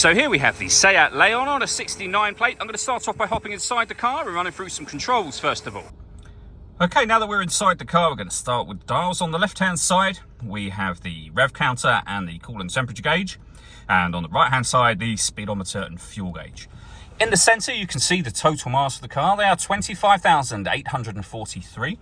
So here we have the Seat Leon on a 69 plate. I'm going to start off by hopping inside the car and running through some controls first of all. Okay, now that we're inside the car, we're going to start with the dials. On the left-hand side, we have the rev counter and the coolant temperature gauge. And on the right-hand side, the speedometer and fuel gauge. In the centre, you can see the total miles of the car. They are 25,843.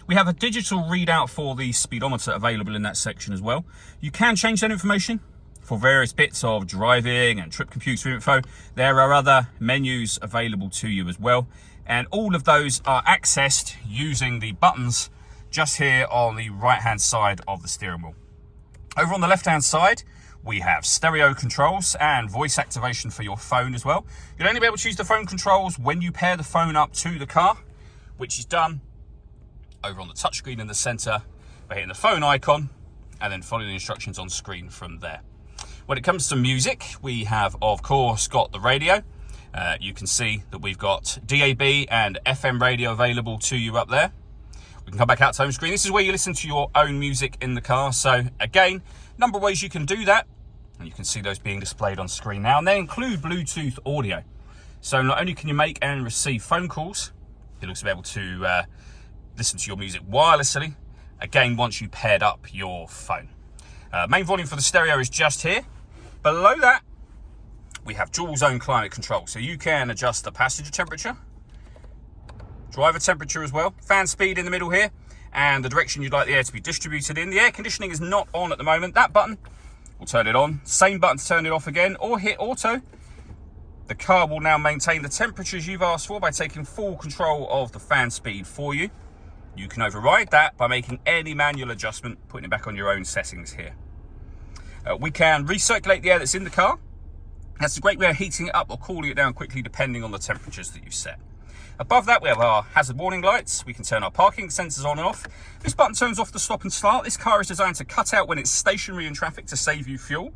We have a digital readout for the speedometer available in that section as well. You can change that information for various bits of driving and trip computer info. There are other menus available to you as well. And all of those are accessed using the buttons just here on the right-hand side of the steering wheel. Over on the left-hand side, we have stereo controls and voice activation for your phone as well. You'll only be able to use the phone controls when you pair the phone up to the car, which is done over on the touchscreen in the center by hitting the phone icon and then following the instructions on screen from there. When it comes to music, we have, of course, got the radio. You can see that we've got DAB and FM radio available to you up there. We can come back out to home screen. This is where you listen to your own music in the car. So again, number of ways you can do that. And you can see those being displayed on screen now. And they include Bluetooth audio. So not only can you make and receive phone calls, you'll also be able to listen to your music wirelessly. Again, once you paired up your phone. Main volume for the stereo is just here. Below that, we have dual zone climate control. So you can adjust the passenger temperature, driver temperature as well, fan speed in the middle here, and the direction you'd like the air to be distributed in. The air conditioning is not on at the moment. That button will turn it on. Same button to turn it off again, or hit auto. The car will now maintain the temperatures you've asked for by taking full control of the fan speed for you. You can override that by making any manual adjustment, putting it back on your own settings here. We can recirculate the air that's in the car. That's a great way of heating it up or cooling it down quickly depending on the temperatures that you set. Above that, we have our hazard warning lights. We can turn our parking sensors on and off. This button turns off the stop and start. This car is designed to cut out when it's stationary in traffic to save you fuel.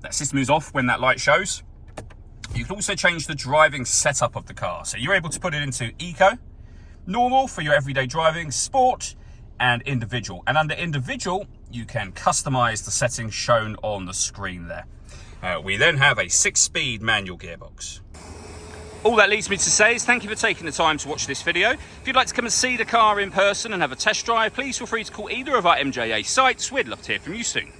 That system is off when that light shows. You can also change the driving setup of the car. So you're able to put it into Eco, Normal for your everyday driving, Sport, and Individual. And under Individual, you can customize the settings shown on the screen there. We then have a 6-speed manual gearbox. All that leads me to say is thank you for taking the time to watch this video. If you'd like to come and see the car in person and have a test drive, please feel free to call either of our MJA sites. We'd love to hear from you soon.